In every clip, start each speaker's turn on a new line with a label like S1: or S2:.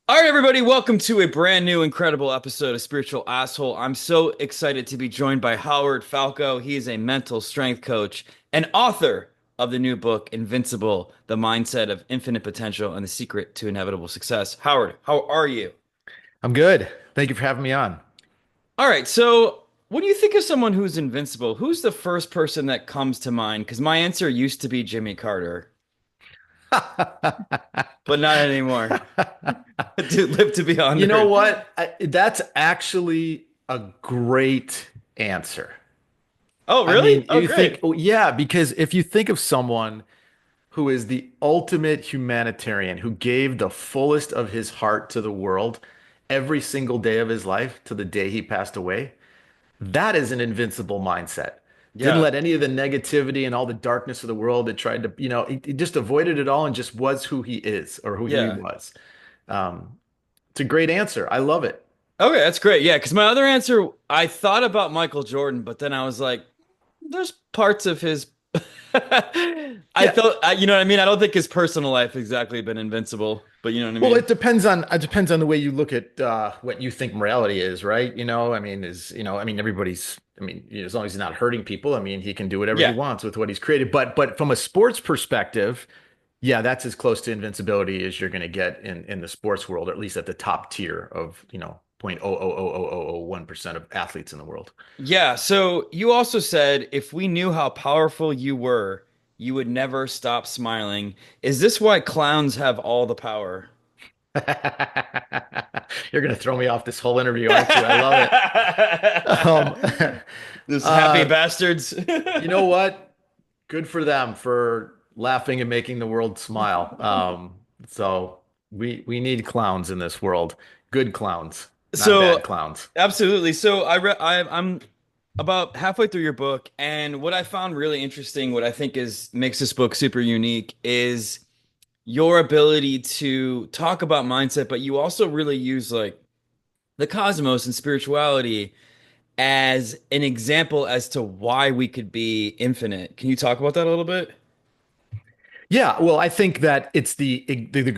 S1: All right, everybody, welcome to a brand new, incredible episode of Spiritual Asshole. I'm so excited to be joined by Howard Falco. He is a mental strength coach and author of the new book, Invincible, The Mindset of Infinite Potential and the Secret to Inevitable Success. Howard, how are you?
S2: I'm good. Thank you for having me on.
S1: All right, so when you think of someone who's invincible, who's the first person that comes to mind? Because my answer used to be Jimmy Carter, but not anymore. Dude, live to be
S2: You know
S1: 100.
S2: what? That's actually a great answer.
S1: Oh,
S2: I
S1: really?
S2: mean,
S1: Oh,
S2: you think,
S1: great.
S2: oh, yeah, because if you think of someone who is the ultimate humanitarian, who gave the fullest of his heart to the world every single day of his life to the day he passed away, that is an invincible mindset. Didn't
S1: Yeah.
S2: let any of the negativity and all the darkness of the world that tried to, he just avoided it all and just was who he is or who he
S1: Yeah.
S2: was. Um, it's a great answer. I love it.
S1: Okay, that's great. Yeah, because my other answer, I thought about Michael Jordan, but then I was like, there's parts of his. I
S2: Yeah.
S1: thought, you know what I mean? I don't think his personal life exactly been invincible, but you know what I
S2: Well,
S1: mean?
S2: it depends on the way you look at what you think morality is, right? I mean, everybody's. I mean, as long as he's not hurting people, I mean, he can do whatever he
S1: Yeah.
S2: wants with what he's created. But from a sports perspective, yeah, that's as close to invincibility as you're going to get in the sports world, or at least at the top tier of 0.0000001% of athletes in the world.
S1: Yeah. So you also said if we knew how powerful you were, you would never stop smiling. Is this why clowns have all the power?
S2: You're going to throw me off this whole interview, aren't you? I love it. Um,
S1: This happy
S2: uh,
S1: bastards.
S2: you know what? Good for them for laughing and making the world smile. So we need clowns in this world. Good clowns, not bad
S1: So
S2: clowns.
S1: absolutely. I'm about halfway through your book, and what I found really interesting, what I think is makes this book super unique, is your ability to talk about mindset, but you also really use like the cosmos and spirituality as an example as to why we could be infinite. Can you talk about that a little bit?
S2: Yeah, well, I think that it's the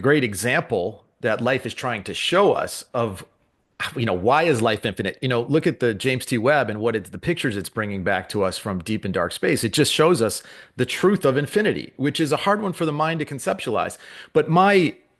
S2: great example that life is trying to show us of, why is life infinite? Look at the James T. Webb and the pictures it's bringing back to us from deep and dark space. It just shows us the truth of infinity, which is a hard one for the mind to conceptualize. But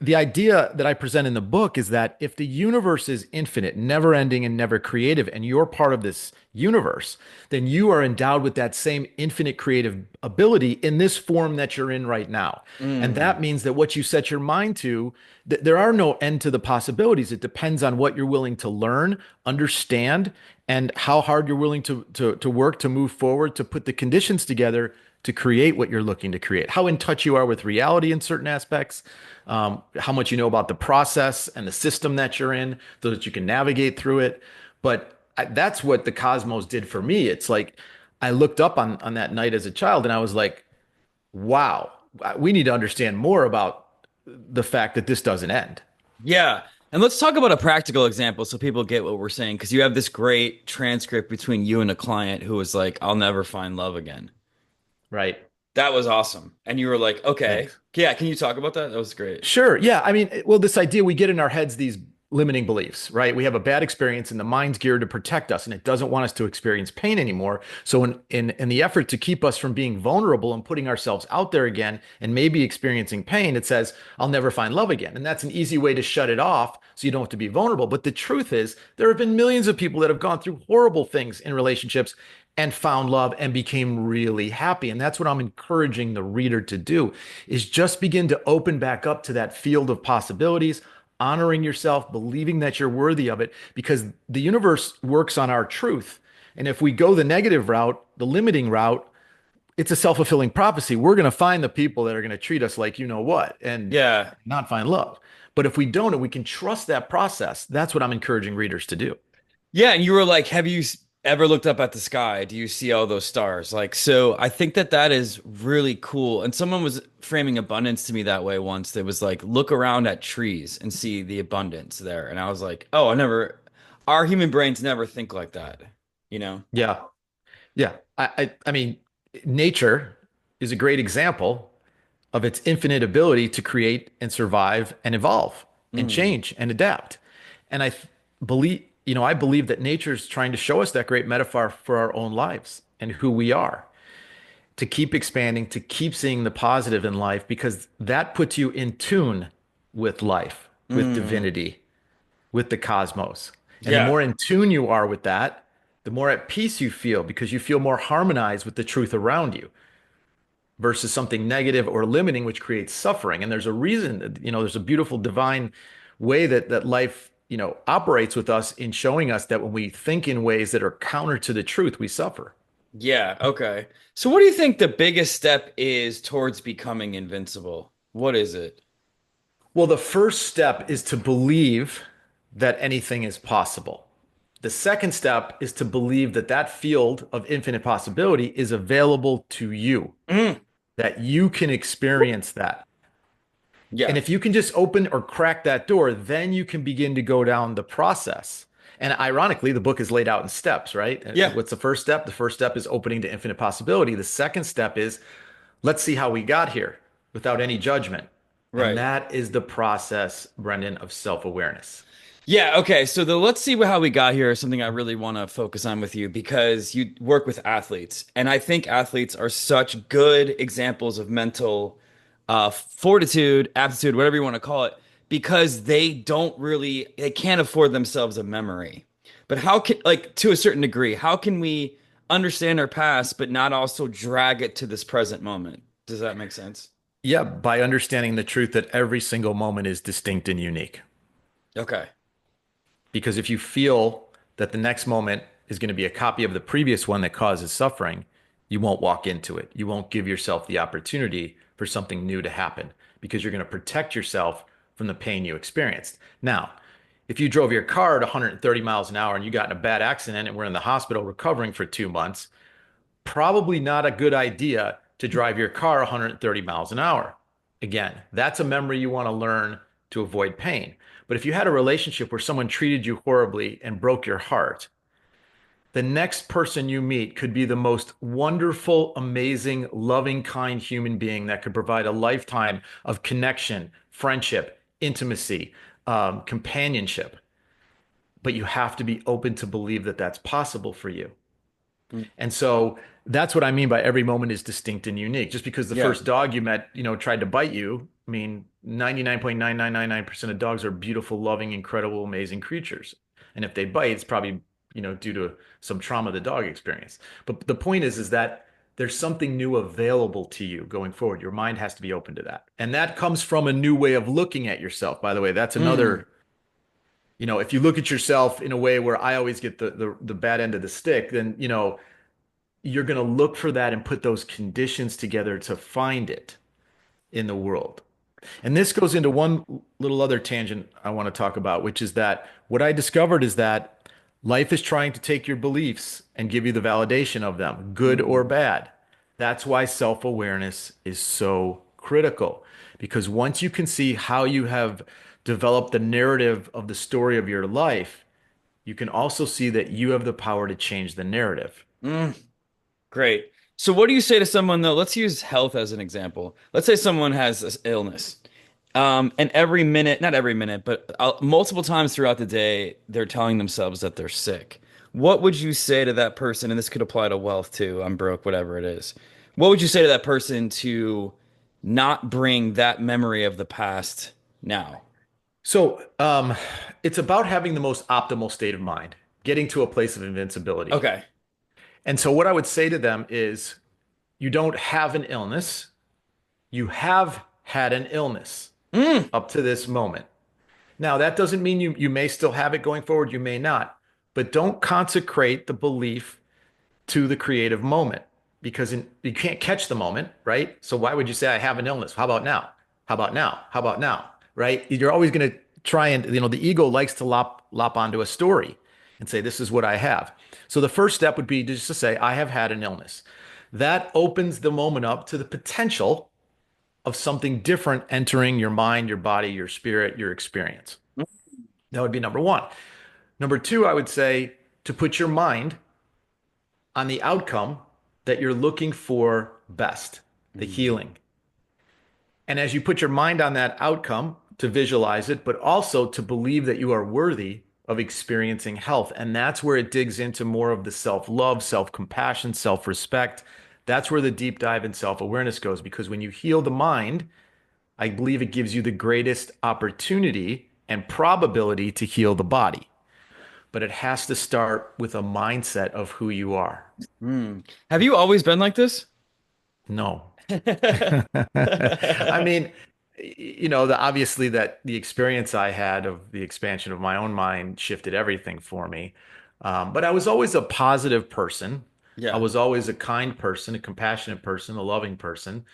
S2: the idea that I present in the book is that if the universe is infinite, never ending and never creative, and you're part of this universe, then you are endowed with that same infinite creative ability in this form that you're in right now. And
S1: Mm.
S2: that means that what you set your mind to, there are no end to the possibilities. It depends on what you're willing to learn, understand, and how hard you're willing to work to move forward, to put the conditions together to create what you're looking to create, how in touch you are with reality in certain aspects, how much you know about the process and the system that you're in so that you can navigate through it. But that's what the cosmos did for me. It's like I looked up on that night as a child and I was like, wow, we need to understand more about the fact that this doesn't end.
S1: Yeah. And let's talk about a practical example so people get what we're saying. Because you have this great transcript between you and a client who was like, I'll never find love again.
S2: Right.
S1: That was awesome. And you were like, okay.
S2: Thanks.
S1: Yeah, can you talk about that? That was great.
S2: Sure. Yeah. I mean, well, this idea we get in our heads these limiting beliefs, right? We have a bad experience and the mind's geared to protect us and it doesn't want us to experience pain anymore. So in the effort to keep us from being vulnerable and putting ourselves out there again and maybe experiencing pain, it says, I'll never find love again. And that's an easy way to shut it off so you don't have to be vulnerable. But the truth is, there have been millions of people that have gone through horrible things in relationships and found love and became really happy. And that's what I'm encouraging the reader to do is just begin to open back up to that field of possibilities, honoring yourself, believing that you're worthy of it, because the universe works on our truth. And if we go the negative route, the limiting route, it's a self-fulfilling prophecy. We're going to find the people that are going to treat us like you know what and
S1: Yeah.
S2: not find love. But if we don't and we can trust that process, that's what I'm encouraging readers to do.
S1: Yeah. And you were like, have you ever looked up at the sky? Do you see all those stars? Like, so I think that that is really cool. And someone was framing abundance to me that way once. That was like, look around at trees and see the abundance there. And I was like, oh, our human brains never think like that, you know?
S2: Yeah. Yeah. I mean, nature is a great example of its infinite ability to create and survive and evolve. and
S1: Mm.
S2: change and adapt. And believe, I believe that nature's trying to show us that great metaphor for our own lives and who we are, to keep expanding, to keep seeing the positive in life, because that puts you in tune with life, with
S1: Mm.
S2: divinity, with the cosmos. And the
S1: Yeah.
S2: more in tune you are with that, the more at peace you feel because you feel more harmonized with the truth around you versus something negative or limiting, which creates suffering. And there's a reason that, there's a beautiful divine way that life, operates with us in showing us that when we think in ways that are counter to the truth, we suffer.
S1: Yeah. Okay. So what do you think the biggest step is towards becoming invincible? What is it?
S2: Well, the first step is to believe that anything is possible. The second step is to believe that that field of infinite possibility is available to you,
S1: Mm.
S2: that you can experience that. And
S1: Yeah.
S2: if you can just open or crack that door, then you can begin to go down the process. And ironically, the book is laid out in steps, right?
S1: Yeah.
S2: What's the first step? The first step is opening to infinite possibility. The second step is let's see how we got here without any judgment. And
S1: Right.
S2: that is the process, Brendan, of self-awareness.
S1: Yeah, okay. So the let's see how we got here is something I really want to focus on with you because you work with athletes, and I think athletes are such good examples of mental fortitude, aptitude, whatever you want to call it, because they can't afford themselves a memory. But how can, like, to a certain degree, how can we understand our past but not also drag it to this present moment? Does that make sense?
S2: Yeah, by understanding the truth that every single moment is distinct and unique.
S1: Okay.
S2: Because if you feel that the next moment is going to be a copy of the previous one that causes suffering, you won't walk into it. You won't give yourself the opportunity for something new to happen because you're going to protect yourself from the pain you experienced. Now, if you drove your car at 130 miles an hour and you got in a bad accident and were in the hospital recovering for 2 months, probably not a good idea to drive your car 130 miles an hour. Again, that's a memory you want to learn to avoid pain. But if you had a relationship where someone treated you horribly and broke your heart, the next person you meet could be the most wonderful, amazing, loving, kind human being that could provide a lifetime of connection, friendship, intimacy, companionship. But you have to be open to believe that that's possible for you.
S1: Mm.
S2: And so that's what I mean by every moment is distinct and unique. Just because the
S1: Yeah.
S2: first dog you met, tried to bite you, I mean, 99.9999% of dogs are beautiful, loving, incredible, amazing creatures. And if they bite, it's probably, due to some trauma the dog experienced. But the point is that there's something new available to you going forward. Your mind has to be open to that. And that comes from a new way of looking at yourself. By the way, that's
S1: Mm.
S2: another, if you look at yourself in a way where I always get the bad end of the stick, then, you're going to look for that and put those conditions together to find it in the world. And this goes into one little other tangent I want to talk about, which is that what I discovered is that life is trying to take your beliefs and give you the validation of them, good or
S1: Mm.
S2: bad. That's why self-awareness is so critical, because once you can see how you have developed the narrative of the story of your life, you can also see that you have the power to change the narrative.
S1: Mm. Great. So what do you say to someone though? Let's use health as an example. Let's say someone has this illness. And every minute, not every minute, but multiple times throughout the day, they're telling themselves that they're sick. What would you say to that person? And this could apply to wealth too. I'm broke, whatever it is. What would you say to that person to not bring that memory of the past now?
S2: So it's about having the most optimal state of mind, getting to a place of invincibility.
S1: Okay.
S2: And so what I would say to them is you don't have an illness. You have had an illness
S1: Mm,
S2: up to this moment. Now, that doesn't mean you may still have it going forward. You may not. But don't consecrate the belief to the creative moment because you can't catch the moment, right? So why would you say I have an illness? How about now? How about now? How about now? Right? You're always going to try and the ego likes to lop onto a story and say this is what I have. So the first step would be just to say I have had an illness. That opens the moment up to the potential of something different entering your mind, your body, your spirit, your experience. That would be number one. Number two, I would say to put your mind on the outcome that you're looking for best, the
S1: mm,
S2: healing. And as you put your mind on that outcome, to visualize it, but also to believe that you are worthy of experiencing health. And that's where it digs into more of the self-love, self-compassion, self-respect. That's where the deep dive in self-awareness goes, because when you heal the mind, I believe it gives you the greatest opportunity and probability to heal the body. But it has to start with a mindset of who you are.
S1: Hmm. Have you always been like this?
S2: No. I mean, obviously that the experience I had of the expansion of my own mind shifted everything for me. But I was always a positive person. I
S1: Yeah.
S2: was always a kind person, a compassionate person, a loving person.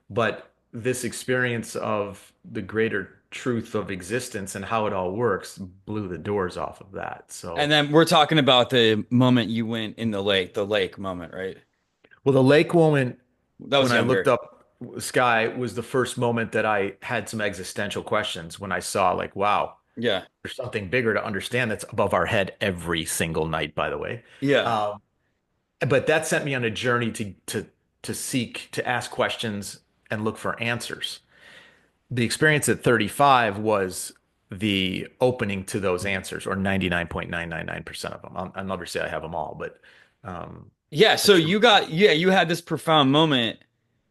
S2: But this experience of the greater truth of existence and how it all works blew the doors off of that.
S1: And
S2: So,
S1: then we're talking about the moment you went in the lake moment, right?
S2: well, the lake moment
S1: That was
S2: when I looked
S1: younger.
S2: up sky was the first moment that I had some existential questions when I saw like, wow,
S1: Yeah.
S2: there's something bigger to understand that's above our head every single night, by the way.
S1: Yeah.
S2: Um, but that sent me on a journey to seek, to ask questions and look for answers. The experience at 35 was the opening to those answers, or 99.999% of them. I'll never say I have them all, but
S1: Yeah.
S2: I
S1: So
S2: truly.
S1: you had this profound moment.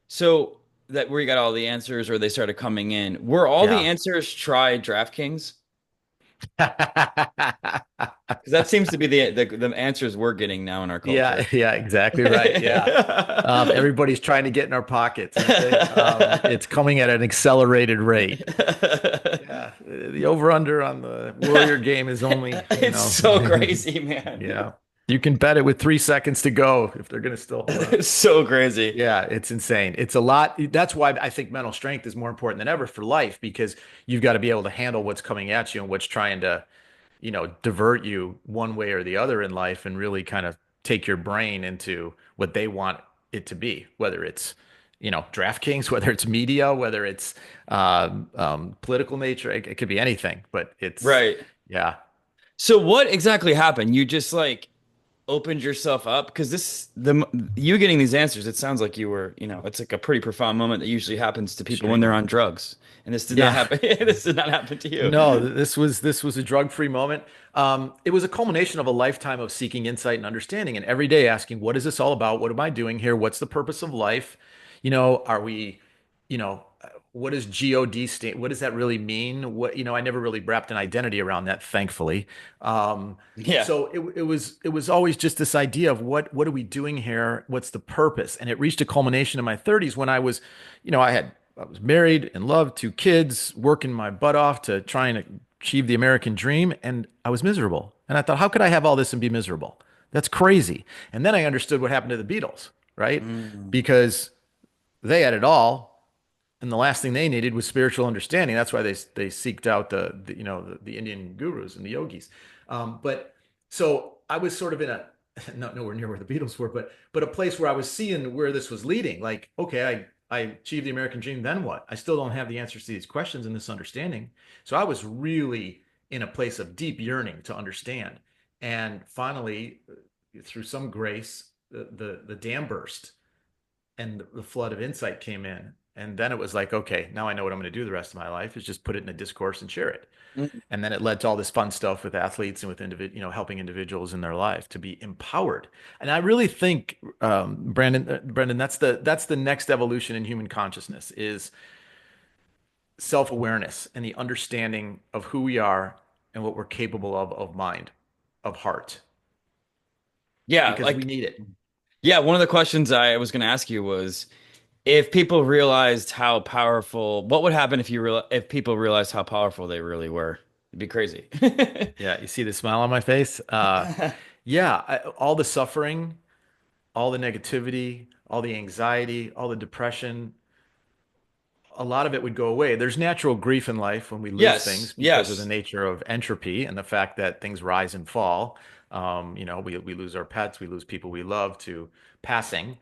S1: So that where you got all the answers or they started coming in. Were all the
S2: Yeah.
S1: answers try DraftKings? Because that seems to be the answers we're getting now in our
S2: Yeah,
S1: culture.
S2: yeah, exactly right. Yeah. Everybody's trying to get in our pockets, aren't they? It's coming at an accelerated rate. Yeah. The over under on the Warrior game is only,
S1: It's so crazy, man.
S2: yeah. You can bet it with 3 seconds to go if they're going to still hold on.
S1: It's so crazy.
S2: Yeah, it's insane. It's a lot. That's why I think mental strength is more important than ever for life because you've got to be able to handle what's coming at you and what's trying to divert you one way or the other in life and really kind of take your brain into what they want it to be, whether it's, DraftKings, whether it's media, whether it's political nature, it could be anything, but
S1: Right.
S2: yeah,
S1: So what exactly happened? You just like opened yourself up because you getting these answers, it sounds like you were, it's like a pretty profound moment that usually happens to people when they're
S2: extremely.
S1: on drugs. And this did not
S2: Yeah.
S1: happen. This did not happen to you.
S2: No, this was a drug-free moment. It was a culmination of a lifetime of seeking insight and understanding, and every day asking, "What is this all about? What am I doing here? What's the purpose of life? Are we, what does God stand? What does that really mean? I never really wrapped an identity around that, thankfully. Um,
S1: Yeah.
S2: so it was always just this idea of what are we doing here? What's the purpose? And it reached a culmination in my 30s when I was, I was married and loved 2 kids, working my butt off to try and achieve the American dream, and I was miserable. And I thought, how could I have all this and be miserable? That's crazy. And then I understood what happened to the Beatles, right?
S1: Mm.
S2: Because they had it all, and the last thing they needed was spiritual understanding. That's why they seeked out the Indian gurus and the yogis. But so I was sort of in a not nowhere near where the Beatles were, but a place where I was seeing where this was leading. Like, okay, I achieved the American dream, then what? I still don't have the answers to these questions and this understanding. So I was really in a place of deep yearning to understand. And finally, through some grace, the dam burst and the flood of insight came in. And then it was like, okay, now I know what I'm going to do the rest of my life is just put it in a discourse and share it.
S1: Mm.
S2: And then it led to all this fun stuff with athletes and with helping individuals in their life to be empowered. And I really think, Brendan, that's the next evolution in human consciousness is self-awareness and the understanding of who we are and what we're capable of mind, of heart,
S1: Yeah,
S2: because we need it.
S1: yeah, one of the questions I was going to ask you was if people realized how powerful, what would happen if people realized how powerful they really were? It'd be crazy.
S2: Yeah, you see the smile on my face. Yeah, all the suffering, all the negativity, all the anxiety, all the depression, a lot of it would go away. There's natural grief in life when we lose
S1: Yes,
S2: things because of the
S1: yes.
S2: nature of entropy and the fact that things rise and fall. We lose our pets, we lose people we love to passing.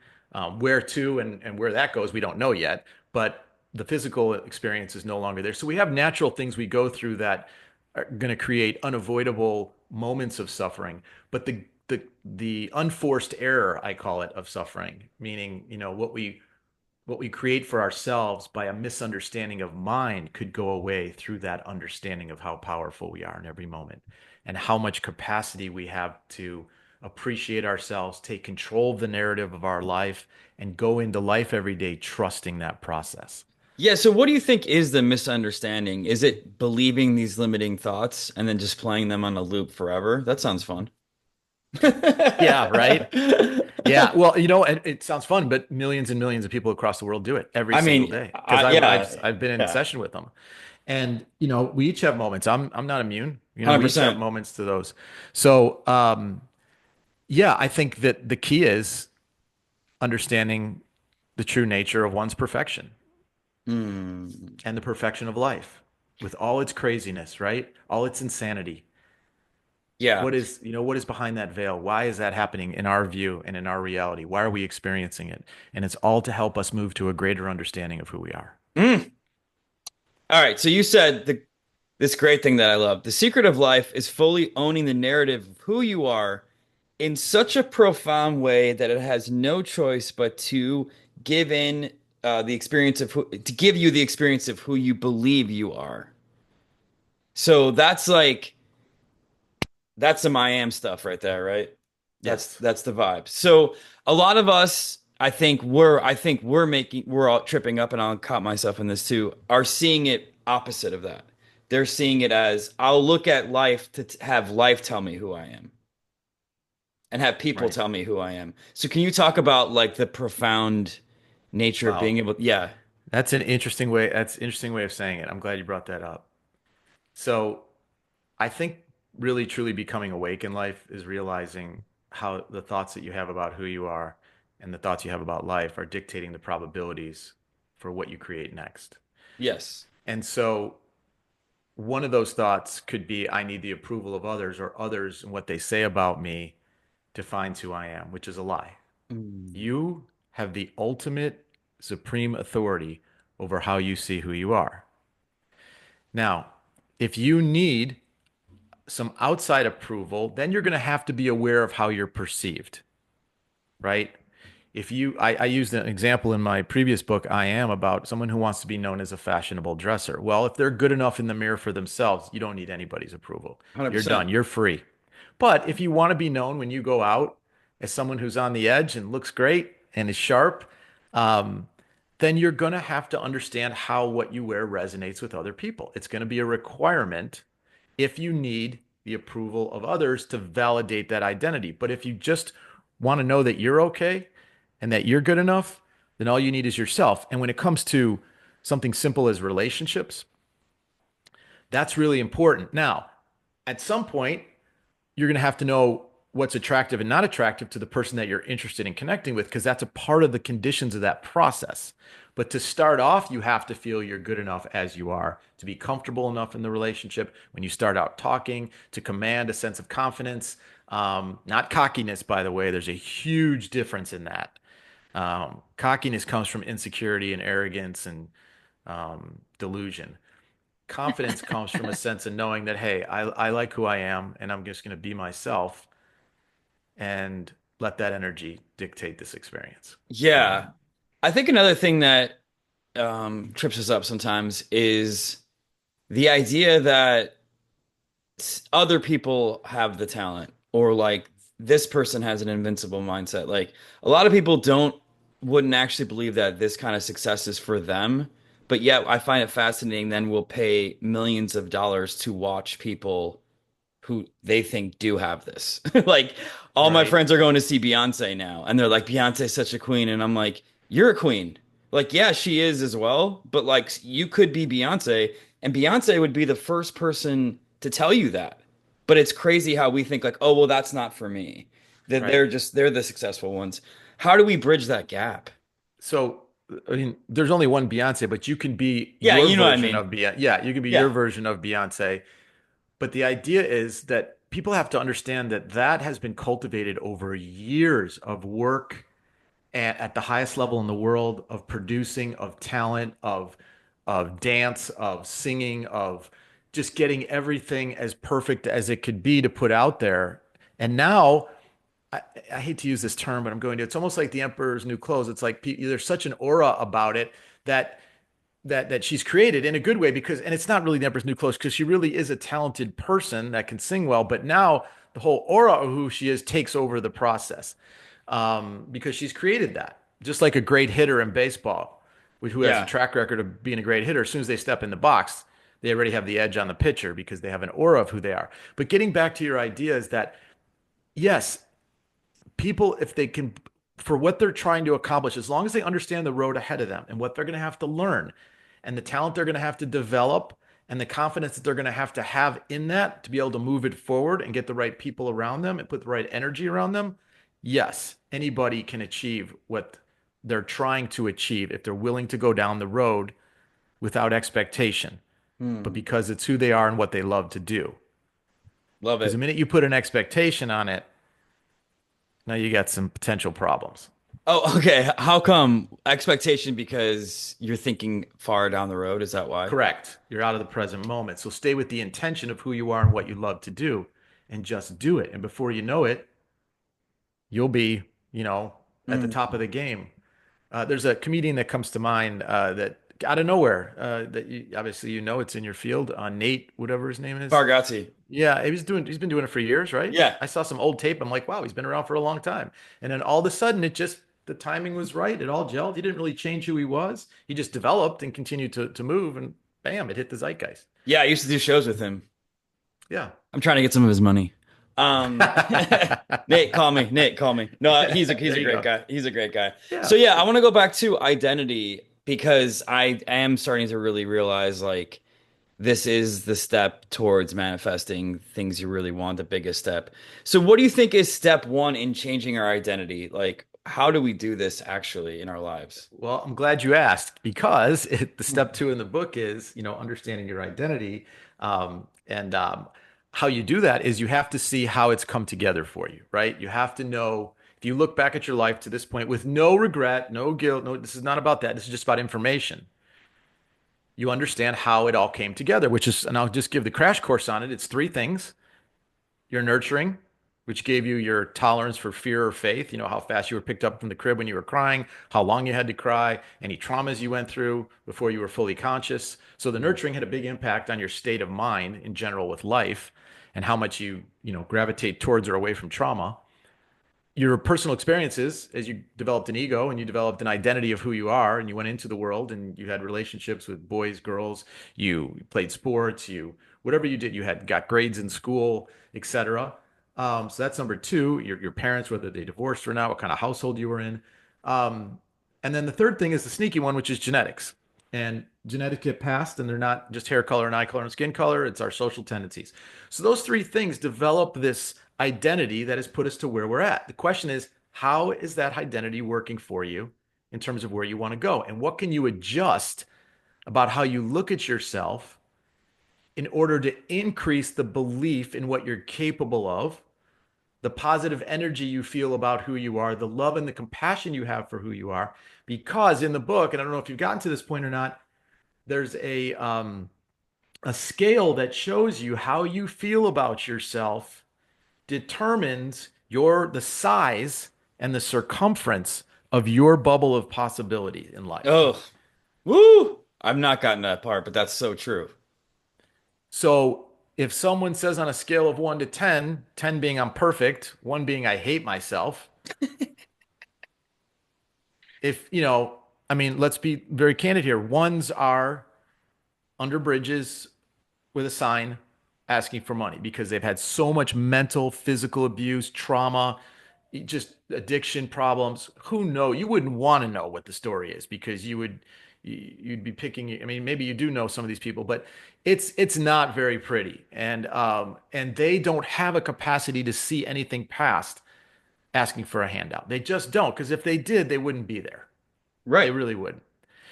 S2: Where to and where that goes, we don't know yet. But the physical experience is no longer there. So we have natural things we go through that are going to create unavoidable moments of suffering. But the unforced error, I call it, of suffering, meaning what we what we create for ourselves by a misunderstanding of mind could go away through that understanding of how powerful we are in every moment and how much capacity we have to appreciate ourselves, take control of the narrative of our life, and go into life every day trusting that process.
S1: Yeah, so what do you think is the misunderstanding? Is it believing these limiting thoughts and then just playing them on a loop forever? That sounds fun.
S2: Yeah, right. Yeah, well, it sounds fun, but millions and millions of people across the world do it every
S1: I
S2: single
S1: mean,
S2: day because I've been in
S1: yeah,
S2: session with them, and we each have moments. I'm not immune. We each have
S1: 100%.
S2: moments to those. So, yeah, I think that the key is understanding the true nature of one's perfection
S1: Hmm.
S2: and the perfection of life with all its craziness, right? All its insanity.
S1: Yeah.
S2: What is behind that veil? Why is that happening in our view and in our reality? Why are we experiencing it? And it's all to help us move to a greater understanding of who we are.
S1: Mm. All right, so you said this great thing that I love. The secret of life is fully owning the narrative of who you are in such a profound way that it has no choice but to give in the experience of to give you the experience of who you believe you are. So that's some I am stuff right there, right? That's
S2: Yes.
S1: that's the vibe. So a lot of us, we're all tripping up, and I'll caught myself in this too, are seeing it opposite of that. They're seeing it as I'll look at life to have life tell me who I am and have people
S2: Right.
S1: tell me who I am. So can you talk about like the profound nature of
S2: Wow.
S1: being able, yeah.
S2: That's an interesting way of saying it. I'm glad you brought that up. So I think really truly becoming awake in life is realizing how the thoughts that you have about who you are and the thoughts you have about life are dictating the probabilities for what you create next.
S1: Yes.
S2: And so one of those thoughts could be, I need the approval of others or others and what they say about me defines who I am, which is a lie.
S1: Mm.
S2: You have the ultimate supreme authority over how you see who you are. Now, if you need some outside approval, then you're going to have to be aware of how you're perceived, right? I used an example in my previous book, I Am, about someone who wants to be known as a fashionable dresser. Well, if they're good enough in the mirror for themselves, you don't need anybody's approval. You're
S1: 100%.
S2: done. You're free. But if you want to be known when you go out as someone who's on the edge and looks great and is sharp, um, then you're going to have to understand how what you wear resonates with other people. It's going to be a requirement if you need the approval of others to validate that identity. But if you just want to know that you're okay and that you're good enough, then all you need is yourself. And when it comes to something simple as relationships, that's really important. Now, at some point, you're going to have to know what's attractive and not attractive to the person that you're interested in connecting with, because that's a part of the conditions of that process. But to start off, you have to feel you're good enough as you are, to be comfortable enough in the relationship when you start out talking, to command a sense of confidence, not cockiness, by the way. There's a huge difference in that. Cockiness comes from insecurity and arrogance and delusion. Confidence comes from a sense of knowing that, hey, I like who I am and I'm just going to be myself and let that energy dictate this experience.
S1: Yeah. I think another thing that trips us up sometimes is the idea that other people have the talent or like this person has an invincible mindset. Like a lot of people wouldn't actually believe that this kind of success is for them, but yet I find it fascinating then we'll pay millions of dollars to watch people who they think do have this. Like all my
S2: Right.
S1: friends are going to see Beyonce now, and they're like, Beyonce's such a queen, and I'm like, you're a queen. Like, yeah, she is as well, but like you could be Beyonce, and Beyonce would be the first person to tell you that. But it's crazy how we think like, oh, well, that's not for me. That
S2: Right.
S1: they're the successful ones. How do we bridge that gap?
S2: So, I mean, there's only one Beyonce, but you can be
S1: Yeah,
S2: your
S1: you know what I
S2: version
S1: mean.
S2: of Beyonce. Yeah, you can be your
S1: Yeah.
S2: version of Beyonce. But the idea is that people have to understand that that has been cultivated over years of work at the highest level in the world of producing, of talent, of dance, of singing, of just getting everything as perfect as it could be to put out there. And now I, I hate to use this term, but I'm going to. It's almost like the emperor's new clothes. It's like there's such an aura about it that she's created in a good way because, and it's not really the emperor's new clothes because she really is a talented person that can sing well. But now the whole aura of who she is takes over the process, because she's created that. Just like a great hitter in baseball, who has a
S1: Yeah.
S2: track record of being a great hitter, as soon as they step in the box, they already have the edge on the pitcher because they have an aura of who they are. But getting back to your idea is that yes, people, if they can, for what they're trying to accomplish, as long as they understand the road ahead of them and what they're going to have to learn and the talent they're going to have to develop and the confidence that they're going to have in that to be able to move it forward and get the right people around them and put the right energy around them, yes, anybody can achieve what they're trying to achieve if they're willing to go down the road without expectation, but
S1: Hmm.
S2: because it's who they are and what they love to do.
S1: Love
S2: Because the
S1: it.
S2: minute you put an expectation on it, now you got some potential problems.
S1: Oh, okay. How come expectation? Because you're thinking far down the road. Is that why?
S2: Correct. You're out of the present moment. So stay with the intention of who you are and what you love to do and just do it. And before you know it, you'll be, at the top
S1: Mm.
S2: of the game. There's a comedian that comes to mind that out of nowhere, that obviously it's in your field, Nate, whatever his name is.
S1: Bargatze.
S2: Yeah, he's been doing it for years, right?
S1: Yeah.
S2: I saw some old tape. I'm like, wow, he's been around for a long time. And then all of a sudden, the timing was right. It all gelled. He didn't really change who he was. He just developed and continued to move, and bam, it hit the zeitgeist.
S1: Yeah, I used to do shows with him.
S2: Yeah.
S1: I'm trying to get some of his money. Nate, call me. Nate, call me. No, he's
S2: There
S1: a
S2: you
S1: great
S2: go.
S1: guy. He's a great guy. So
S2: Yeah.
S1: yeah, I want to go back to identity because I am starting to really realize like this is the step towards manifesting things you really want, the biggest step. So what do you think is step one in changing our identity? Like, how do we do this actually in our lives?
S2: Well, I'm glad you asked because the
S1: Hmm.
S2: step two in the book is, understanding your identity. And how you do that is you have to see how it's come together for you, right? You have to know if you look back at your life to this point with no regret, no guilt, no, this is not about that. This is just about information. You understand how it all came together, which is, and I'll just give the crash course on it. It's three things: your nurturing, which gave you your tolerance for fear or faith, how fast you were picked up from the crib when you were crying, how long you had to cry, any traumas you went through before you were fully conscious. So the
S1: Yeah.
S2: nurturing had a big impact on your state of mind in general with life and how much gravitate towards or away from trauma. Your personal experiences as you developed an ego and you developed an identity of who you are and you went into the world and you had relationships with boys, girls, you played sports, you whatever you did, you had got grades in school, etc. So that's number two. Your parents, whether they divorced or not, what kind of household you were in. Um, and then the third thing is the sneaky one, which is genetics. And genetics get passed, and they're not just hair color and eye color and skin color, it's our social tendencies. So those three things develop this identity that has put us to where we're at. The question is, how is that identity working for you in terms of where you want to go? And what can you adjust about how you look at yourself in order to increase the belief in what you're capable of, the positive energy you feel about who you are, the love and the compassion you have for who you are? Because in the book, and I don't know if you've gotten to this point or not, there's a scale that shows you how you feel about yourself determines the size and the circumference of your bubble of possibility in life.
S1: Oh, woo! I've not gotten that part, but that's so true.
S2: So if someone says on a scale of 1 to 10, 10 being I'm perfect, 1 being I hate myself, if, I mean, let's be very candid here. Ones are under bridges with a sign asking for money because they've had so much mental, physical abuse, trauma, just addiction problems. Who know? You wouldn't want to know what the story is because you'd be picking. I mean, maybe you do know some of these people, but it's not very pretty, and they don't have a capacity to see anything past asking for a handout. They just don't, because if they did, they wouldn't be there. They
S1: Right.
S2: really would.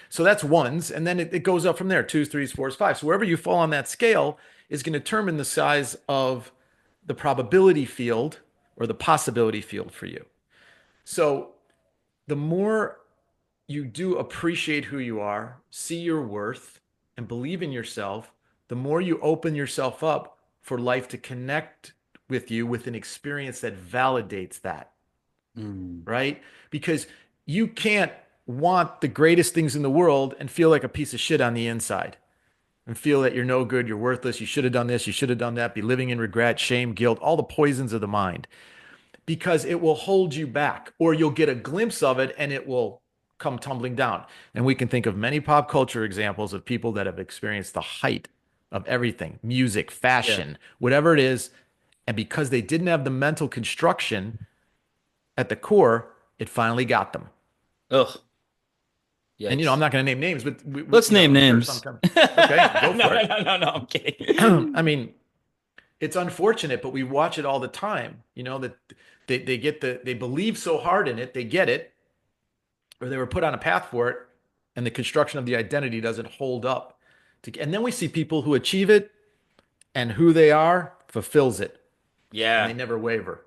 S2: So that's ones, and then it goes up from there: twos, threes, fours, fives. So wherever you fall on that scale is going to determine the size of the probability field or the possibility field for you. So the more you do appreciate who you are, see your worth, and believe in yourself, the more you open yourself up for life to connect with you with an experience that validates that,
S1: Mm.
S2: right? Because you can't want the greatest things in the world and feel like a piece of shit on the inside and feel that you're no good, you're worthless, you should have done this, you should have done that, be living in regret, shame, guilt, all the poisons of the mind, because it will hold you back, or you'll get a glimpse of it and it will come tumbling down. And we can think of many pop culture examples of people that have experienced the height of everything, music,
S1: Yeah.
S2: fashion, whatever it is. And because they didn't have the mental construction at the core, it finally got them.
S1: Ugh.
S2: And, I'm
S1: Yikes.
S2: not going to name names, but
S1: Let's name
S2: I'm sure
S1: names.
S2: sometimes. Okay,
S1: No,
S2: go for
S1: no,
S2: it.
S1: no, no, no. I'm
S2: I
S1: kidding.
S2: mean, it's unfortunate, but we watch it all the time. That they believe so hard in it, they get it, or they were put on a path for it, and the construction of the identity doesn't hold up. And then we see people who achieve it, and who they are fulfills it, and they
S1: Yeah.
S2: never waver.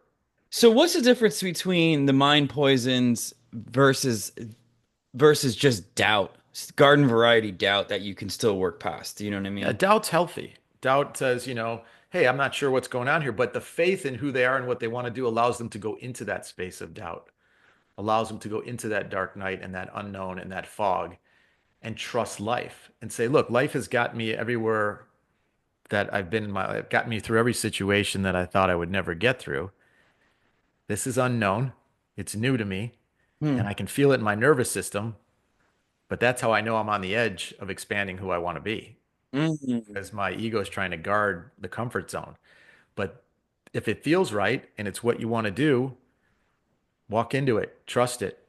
S1: So what's the difference between the mind poisons versus just doubt, garden variety doubt that you can still work past? Do you know what I
S2: Yeah,
S1: mean?
S2: doubt's healthy. Doubt says, hey, I'm not sure what's going on here, but the faith in who they are and what they want to do allows them to go into that space of doubt, allows them to go into that dark night and that unknown and that fog and trust life and say, look, life has got me everywhere that I've been in my life, got me through every situation that I thought I would never get through. This is unknown. It's new to me, and
S1: Hmm.
S2: I can feel it in my nervous system, but that's how I know I'm on the edge of expanding who I want to be,
S1: Mm.
S2: because my ego is trying to guard the comfort zone. But if it feels right and it's what you want to do, walk into it, trust it.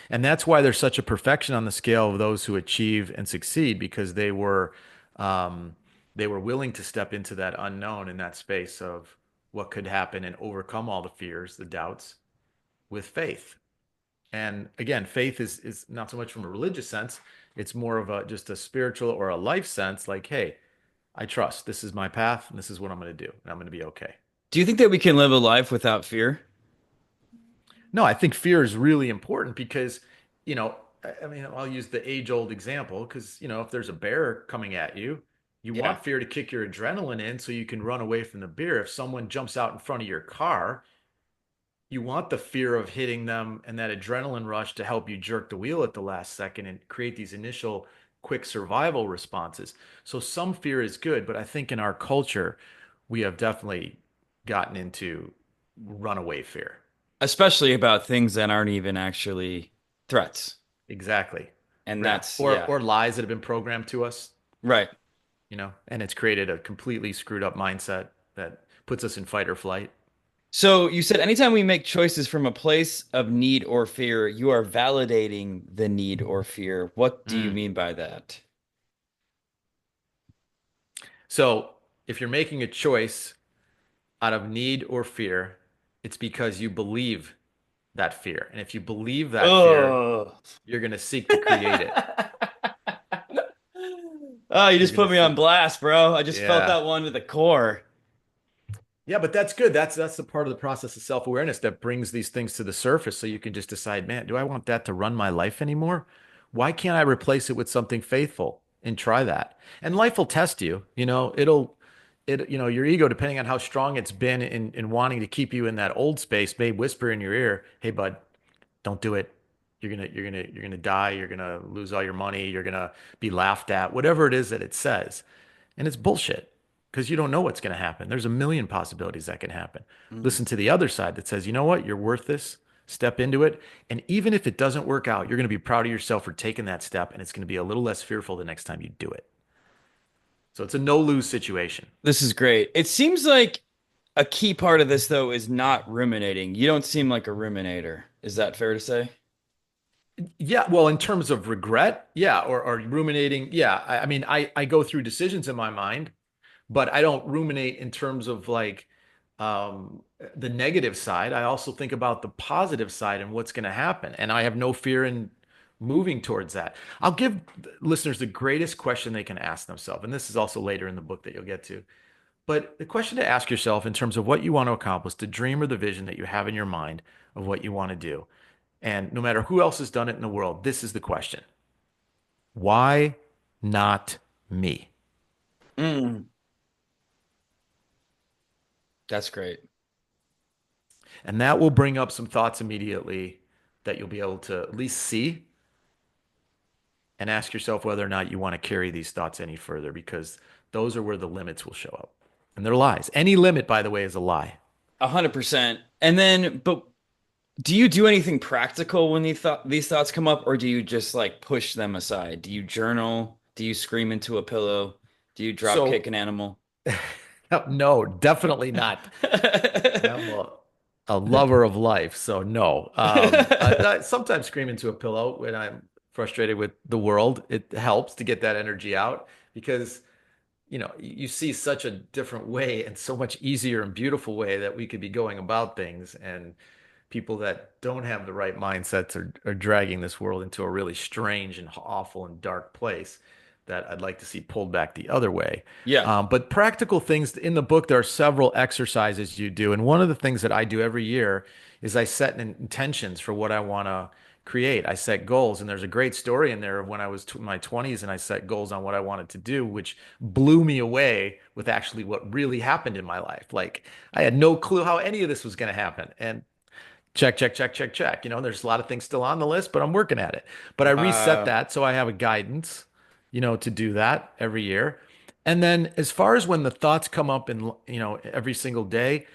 S2: And that's why there's such a perfection on the scale of those who achieve and succeed, because um, they were willing to step into that unknown in that space of what could happen and overcome all the fears, the doubts with faith. And again, faith is not so much from a religious sense. It's more of a just a spiritual or a life sense. Like, hey, I trust this is my path and this is what I'm going to do, and I'm going to be okay.
S1: Do you think that we can live a life without fear?
S2: No, I think fear is really important because, I mean, I'll use the age-old example because, if there's a bear coming at you, you
S1: Yeah.
S2: want fear to kick your adrenaline in so you can run away from the bear. If someone jumps out in front of your car, you want the fear of hitting them and that adrenaline rush to help you jerk the wheel at the last second and create these initial quick survival responses. So some fear is good, but I think in our culture, we have definitely gotten into runaway fear.
S1: Especially about things that aren't even actually threats.
S2: Exactly.
S1: And
S2: Yeah.
S1: that's,
S2: Or
S1: yeah.
S2: or lies that have been programmed to us,
S1: Right.
S2: and it's created a completely screwed up mindset that puts us in fight or flight.
S1: So you said anytime we make choices from a place of need or fear, you are validating the need or fear. What do you
S2: Mm.
S1: mean by that?
S2: So if you're making a choice out of need or fear, it's because you believe that fear. And if you believe that fear,
S1: Oh.
S2: you're going to seek to create it.
S1: Oh, you
S2: You're
S1: just
S2: going to
S1: put me on
S2: seek.
S1: blast, bro. I just felt
S2: Yeah.
S1: that one to the core.
S2: Yeah, but that's good. That's the part of the process of self-awareness that brings these things to the surface so you can just decide, man, do I want that to run my life anymore? Why can't I replace it with something faithful and try that? And life will test you, your ego, depending on how strong it's been in wanting to keep you in that old space, may whisper in your ear, hey, bud, don't do it. You're gonna die. You're gonna lose all your money. You're gonna be laughed at. Whatever it is that it says, and it's bullshit because you don't know what's gonna happen. There's a million possibilities that can happen.
S1: Mm.
S2: Listen to the other side that says, you know what, you're worth this. Step into it, and even if it doesn't work out, you're gonna be proud of yourself for taking that step, and it's gonna be a little less fearful the next time you do it. So it's a no lose situation.
S1: This is great. It seems like a key part of this, though, is not ruminating. You don't seem like a ruminator. Is that fair to say?
S2: Yeah, well, in terms of regret, yeah, or ruminating, yeah. I mean, I go through decisions in my mind, but I don't ruminate in terms of like the negative side. I also think about the positive side and what's going to happen. And I have no fear in moving towards that. I'll give listeners the greatest question they can ask themselves. And this is also later in the book that you'll get to. But the question to ask yourself in terms of what you want to accomplish, the dream or the vision that you have in your mind of what you want to do. And no matter who else has done it in the world, this is the question. Why not me?
S1: Mm. That's great.
S2: And that will bring up some thoughts immediately that you'll be able to at least see and ask yourself whether or not you want to carry these thoughts any further, because those are where the limits will show up. And they're lies. Any limit, by the way, is a lie.
S1: 100%. And then, but do you do anything practical when these thoughts come up, or do you just like push them aside? Do you journal? Do you scream into a pillow? Do you drop kick
S2: So,
S1: an animal?
S2: no, definitely not. I'm a lover of life, so no. I sometimes scream into a pillow when I'm frustrated with the world. It helps to get that energy out because, you see such a different way and so much easier and beautiful way that we could be going about things. And people that don't have the right mindsets are dragging this world into a really strange and awful and dark place that I'd like to see pulled back the other way.
S1: Yeah.
S2: But practical things in the book, there are several exercises you do. And one of the things that I do every year is I set intentions for what I want to create. I set goals. And there's a great story in there of when I was in my 20s and I set goals on what I wanted to do, which blew me away with actually what really happened in my life. Like I had no clue how any of this was going to happen. And check, check, check, check, check. There's a lot of things still on the list, but I'm working at it. But I reset
S1: Wow.
S2: that so I have a guidance, to do that every year. And then as far as when the thoughts come up in, every single day,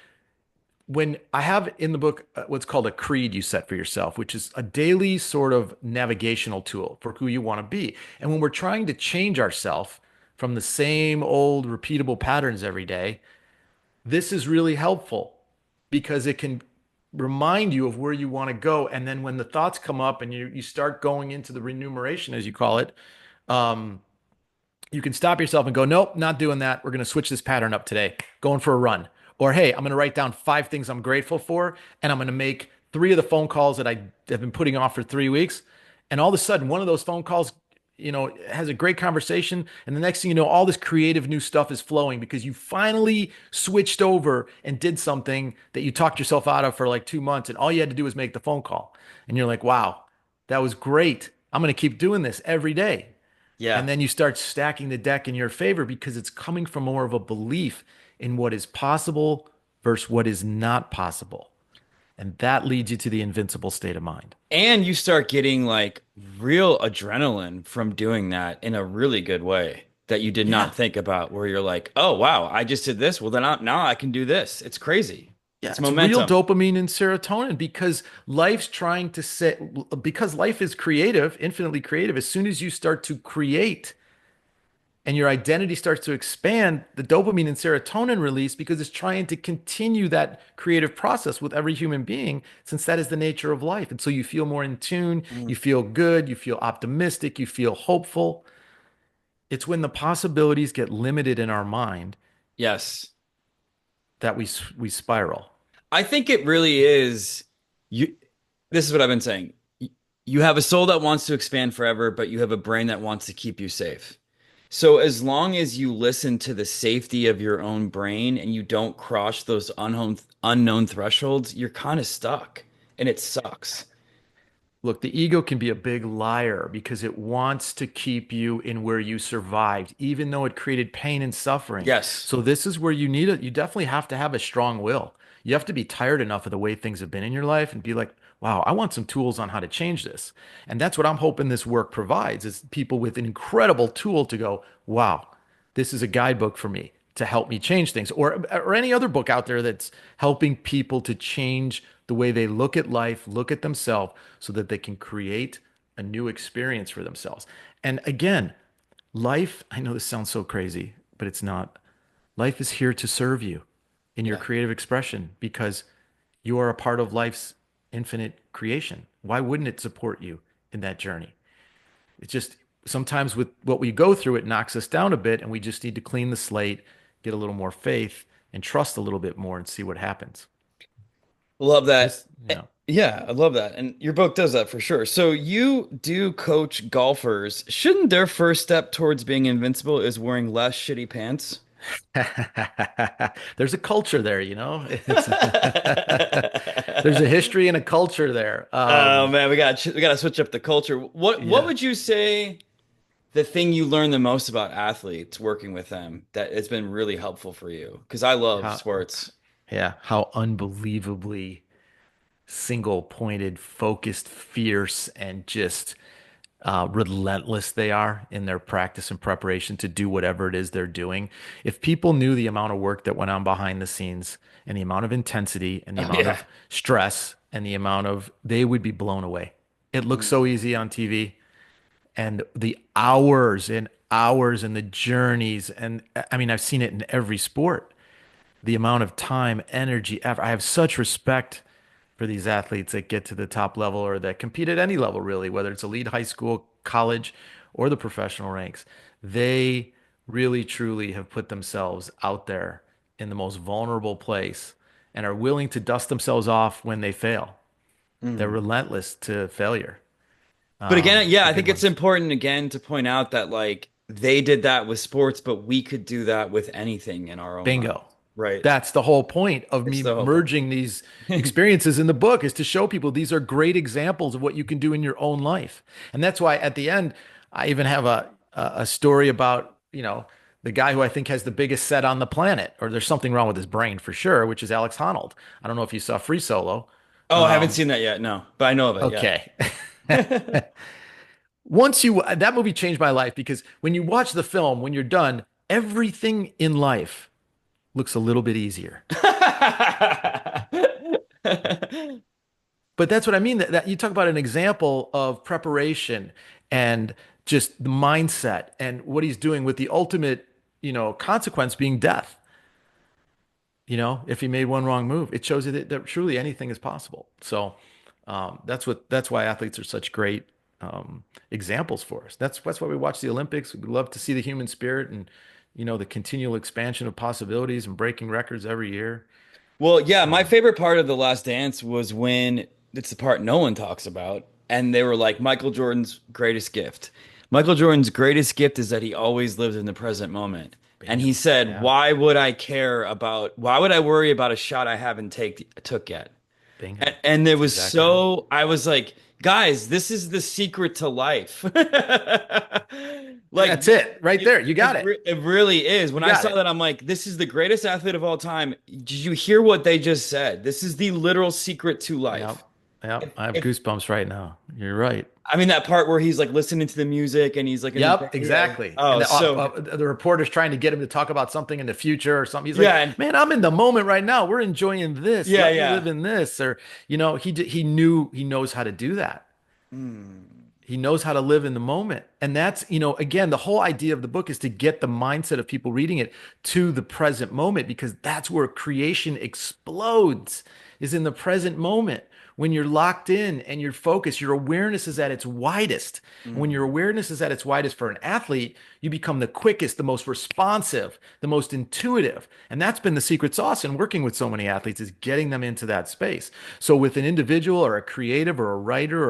S2: when I have in the book what's called a creed you set for yourself, which is a daily sort of navigational tool for who you want to be. And when we're trying to change ourselves from the same old repeatable patterns every day, this is really helpful because it can remind you of where you want to go. And then when the thoughts come up and you start going into the remuneration, as you call it, um, you can stop yourself and go, nope, not doing that. We're going to switch this pattern up today, going for a run. Or, hey, I'm going to write down 5 things I'm grateful for, and I'm going to make 3 of the phone calls that I have been putting off for 3 weeks. And all of a sudden, one of those phone calls, has a great conversation. And the next thing you know, all this creative new stuff is flowing because you finally switched over and did something that you talked yourself out of for like 2 months. And all you had to do was make the phone call. And you're like, wow, that was great. I'm going to keep doing this every day.
S1: Yeah.
S2: And then you start stacking the deck in your favor because it's coming from more of a belief in what is possible versus what is not possible. And that leads you to the invincible state of mind.
S1: And you start getting like real adrenaline from doing that in a really good way that you did
S2: Yeah.
S1: not think about, where you're like, oh, wow, I just did this. Well, then now I can do this. It's crazy.
S2: Yeah,
S1: It's
S2: it's real
S1: momentum.
S2: dopamine and serotonin because life's trying to set, because life is creative, infinitely creative. As soon as you start to create, and your identity starts to expand, the dopamine and serotonin release because it's trying to continue that creative process with every human being, since that is the nature of life. And so you feel more in tune,
S1: Mm.
S2: you feel good, you feel optimistic, you feel hopeful. It's when the possibilities get limited in our mind
S1: Yes.
S2: that we spiral.
S1: I think it really is you. This is what I've been saying. You have a soul that wants to expand forever, but you have a brain that wants to keep you safe. So as long as you listen to the safety of your own brain and you don't cross those unknown thresholds, you're kind of stuck and it sucks.
S2: Look, the ego can be a big liar because it wants to keep you in where you survived, even though it created pain and suffering.
S1: Yes.
S2: So this is where you need it. You definitely have to have a strong will. You have to be tired enough of the way things have been in your life and be like, wow, I want some tools on how to change this. And that's what I'm hoping this work provides is people with an incredible tool to go, wow, this is a guidebook for me to help me change things, or any other book out there that's helping people to change the way they look at life, look at themselves, so that they can create a new experience for themselves. And again, life, I know this sounds so crazy, but it's not. Life is here to serve you in your
S1: Yeah.
S2: creative expression because you are a part of life's infinite creation. Why wouldn't it support you in that journey? It's just sometimes with what we go through, it knocks us down a bit, and we just need to clean the slate, get a little more faith, and trust a little bit more and see what happens.
S1: Love that.
S2: This, yeah.
S1: Yeah, I love that. And your book does that for sure. So you do coach golfers. Shouldn't their first step towards being invincible is wearing less shitty pants?
S2: There's a culture there, It's there's a history and a culture there.
S1: Oh man, we got to switch up the culture. What
S2: Yeah.
S1: would you say the thing you learn the most about athletes working with them that it's been really helpful for you? Because I love
S2: How,
S1: sports.
S2: Yeah, how unbelievably single-pointed, focused, fierce, and just relentless they are in their practice and preparation to do whatever it is they're doing. If people knew the amount of work that went on behind the scenes and the amount of intensity and the
S1: Oh
S2: amount
S1: yeah.
S2: of stress and the amount of, they would be blown away. It looks so
S1: Mm.
S2: easy on TV, and the hours and hours and the journeys. And I mean, I've seen it in every sport. The amount of time, energy, effort. I have such respect for these athletes that get to the top level or that compete at any level, really, whether it's elite high school, college, or the professional ranks. They really, truly have put themselves out there in the most vulnerable place and are willing to dust themselves off when they fail. They're
S1: Mm.
S2: relentless to failure.
S1: But again, yeah,
S2: The
S1: I
S2: good
S1: think it's
S2: ones.
S1: important again to point out that like they did that with sports, but we could do that with anything in our own life.
S2: Bingo.
S1: Right.
S2: That's the whole point of
S1: It's
S2: me
S1: the whole
S2: merging these
S1: point.
S2: experiences in the book is to show people these are great examples of what you can do in your own life. And that's why at the end, I even have a story about, the guy who I think has the biggest set on the planet, or there's something wrong with his brain for sure, which is Alex Honnold. I don't know if you saw Free Solo.
S1: Oh, I haven't seen that yet. No, but I know of it. Yeah.
S2: Okay. That movie changed my life because when you watch the film, when you're done, everything in life looks a little bit easier. But that's what I mean. That you talk about an example of preparation and just the mindset and what he's doing with the ultimate, consequence being death. If he made one wrong move, it shows you that truly anything is possible. So that's why athletes are such great examples for us. That's why we watch the Olympics. We love to see the human spirit and the continual expansion of possibilities and breaking records every year.
S1: Well, yeah, my
S2: Um,
S1: favorite part of The Last Dance was when it's the part no one talks about, and they were like Michael Jordan's greatest gift. Michael Jordan's greatest gift is that he always lived in the present moment. And he
S2: Bingo.
S1: said,
S2: Yeah.
S1: why would I worry about a shot I haven't took yet? And,
S2: Bingo.
S1: and it
S2: That's
S1: was
S2: exactly right.
S1: so, I was like, guys, this is the secret to life. Like,
S2: That's it right there. You got it.
S1: it really is. When
S2: You
S1: I
S2: got
S1: saw
S2: it.
S1: that, I'm like, this is the greatest athlete of all time. Did you hear what they just said? This is the literal secret to
S2: Yep.
S1: life.
S2: Yep.
S1: If,
S2: I have
S1: if
S2: goosebumps right now. You're right.
S1: I mean that part where he's like listening to the music and he's like in the
S2: Yep,
S1: bed. Yeah.
S2: exactly. And
S1: Oh, so
S2: the reporter's trying to get him to talk about something in the future or something. He's like,
S1: yeah, and
S2: "Man, I'm in the moment right now. We're enjoying this.
S1: yeah,
S2: Let me live
S1: yeah.
S2: in this." Or, he knows how to do that.
S1: Mm,
S2: He knows how to live in the moment. And that's, again, the whole idea of the book is to get the mindset of people reading it to the present moment because that's where creation explodes, is in the present moment. When you're locked in and you're focused, your awareness is at its widest. And when your
S1: mm,
S2: awareness is at its widest for an athlete, you become the quickest, the most responsive, the most intuitive. And that's been the secret sauce in working with so many athletes is getting them into that space. So with an individual or a creative or a writer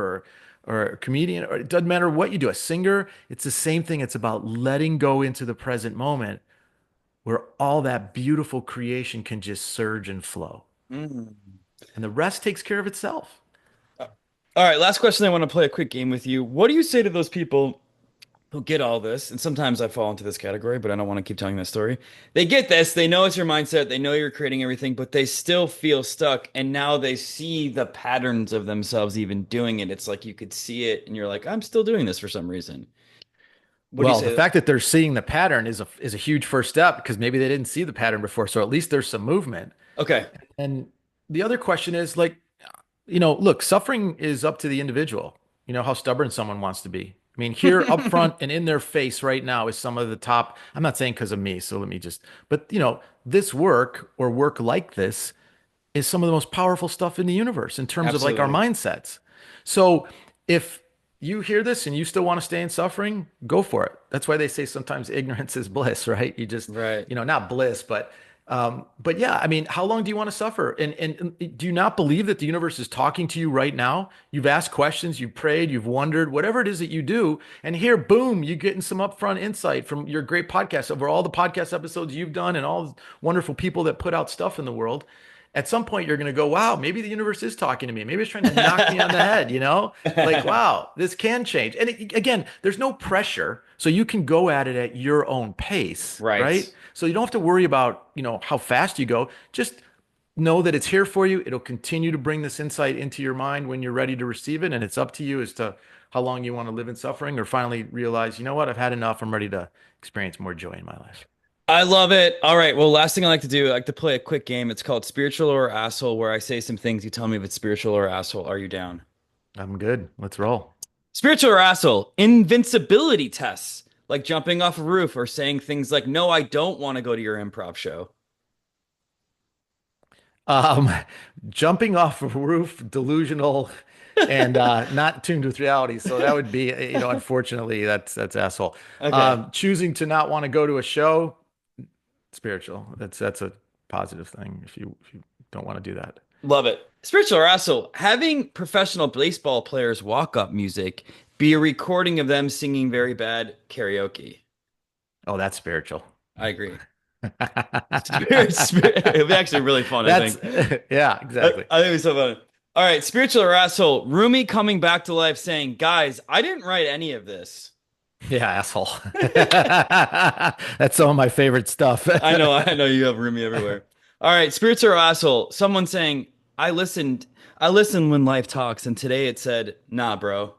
S2: or a comedian, or it doesn't matter what you do, a singer, it's the same thing. It's about letting go into the present moment where all that beautiful creation can just surge and flow.
S1: mm.
S2: And the rest takes care of itself.
S1: All right, last question. I want to play a quick game with you. What do you say to those people who get all this? And sometimes I fall into this category, but I don't want to keep telling that story. They get this, they know it's your mindset, they know you're creating everything, but they still feel stuck. And now they see the patterns of themselves even doing it. It's like you could see it, and you're like, I'm still doing this for some reason. What do you
S2: Well, the
S1: say?
S2: fact that they're seeing the pattern is a huge first step because maybe they didn't see the pattern before. So at least there's some movement.
S1: Okay.
S2: And the other question is like, look, suffering is up to the individual. You know how stubborn someone wants to be. I mean, here up front and in their face right now is some of the top. I'm not saying because of me, so let me just, but this work or work like this is some of the most powerful stuff in the universe in terms of like our
S1: Absolutely.
S2: mindsets. So if you hear this and you still want to stay in suffering, go for it. That's why they say sometimes ignorance is bliss, right? You just,
S1: Right.
S2: not bliss, but yeah, I mean, how long do you want to suffer? And do you not believe that the universe is talking to you right now? You've asked questions, you've prayed, you've wondered, whatever it is that you do, and here, boom, you're getting some upfront insight from your great podcast over all the podcast episodes you've done and all the wonderful people that put out stuff in the world. At some point, you're going to go, wow, maybe the universe is talking to me. Maybe it's trying to knock me on the head. Like, wow, this can change. And again, there's no pressure. So you can go at it at your own pace,
S1: Right.
S2: right? So you don't have to worry about, how fast you go. Just know that it's here for you. It'll continue to bring this insight into your mind when you're ready to receive it. And it's up to you as to how long you want to live in suffering or finally realize, you know what, I've had enough. I'm ready to experience more joy in my life.
S1: I love it. All right. Well, last thing I like to do, I like to play a quick game. It's called Spiritual or Asshole, where I say some things. You tell me if it's spiritual or asshole. Are you down?
S2: I'm good. Let's roll.
S1: Spiritual or asshole? Invincibility tests, like jumping off a roof or saying things like, "No, I don't want to go to your improv show."
S2: Um, Jumping off a roof, delusional, and not tuned with reality. So that would be, unfortunately, that's asshole.
S1: Okay.
S2: Choosing to not want to go to a show, spiritual. That's a positive thing if you don't want to do that.
S1: Love it. Spiritual or asshole? Having professional baseball players walk up music be a recording of them singing very bad karaoke.
S2: Oh, that's spiritual.
S1: I agree. It'd be actually really fun, I
S2: That's
S1: think.
S2: yeah, exactly.
S1: I think it's so funny. All right, spiritual or asshole? Rumi coming back to life saying, "Guys, I didn't write any of this."
S2: Yeah, asshole. That's some of my favorite stuff.
S1: I know you have Rumi everywhere. All right, spiritual or asshole? Someone saying, I listened when life talks, and today it said, nah, bro."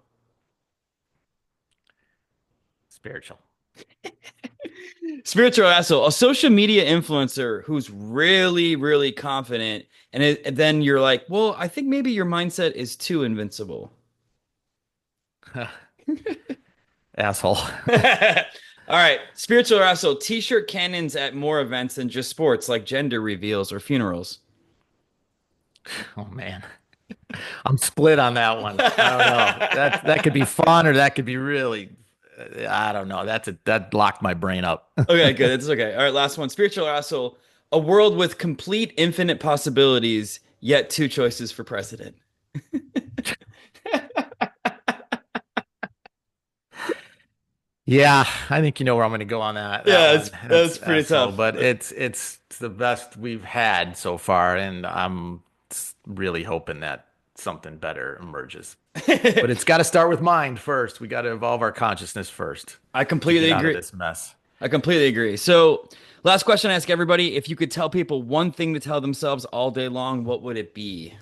S2: Spiritual.
S1: Spiritual asshole, a social media influencer who's really, really confident, and then you're like, well, I think maybe your mindset is too invincible.
S2: Asshole.
S1: All right, spiritual or asshole, t-shirt cannons at more events than just sports, like gender reveals or funerals.
S2: Oh man. I'm split on that one. I don't know. That could be fun or that could be really I don't know. That locked my brain up.
S1: Okay, good. It's okay. All right, last one. Spiritual or asshole, a world with complete infinite possibilities, yet two choices for president.
S2: Yeah, I think you know where I'm going to go on that
S1: Yeah,
S2: one.
S1: that's
S2: That's
S1: pretty
S2: asshole,
S1: tough.
S2: but it's the best we've had so far, and I'm really hoping that something better emerges. But it's got to start with mind first. We got to evolve our consciousness first
S1: I
S2: to
S1: completely
S2: get out of
S1: agree.
S2: this mess.
S1: I completely agree. So, last question I ask everybody, if you could tell people one thing to tell themselves all day long, what would it be?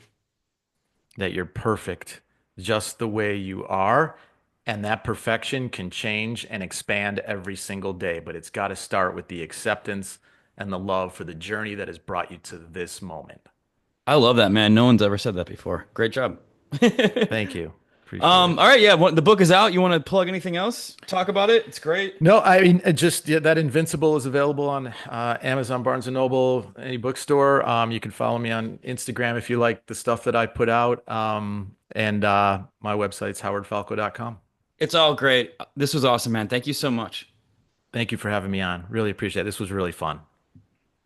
S2: That you're perfect just the way you are. And that perfection can change and expand every single day. But it's got to start with the acceptance and the love for the journey that has brought you to this moment.
S1: I love that, man. No one's ever said that before. Great job.
S2: Thank you. Appreciate it.
S1: All right, yeah, the book is out. You want to plug anything else? Talk about it. It's great.
S2: No, I mean, just yeah, that Invincible is available on Amazon, Barnes and Noble, any bookstore. You can follow me on Instagram if you like the stuff that I put out. And my website's howardfalco.com.
S1: It's all great. This was awesome, man. Thank you so much.
S2: Thank you for having me on. Really appreciate it. This was really fun.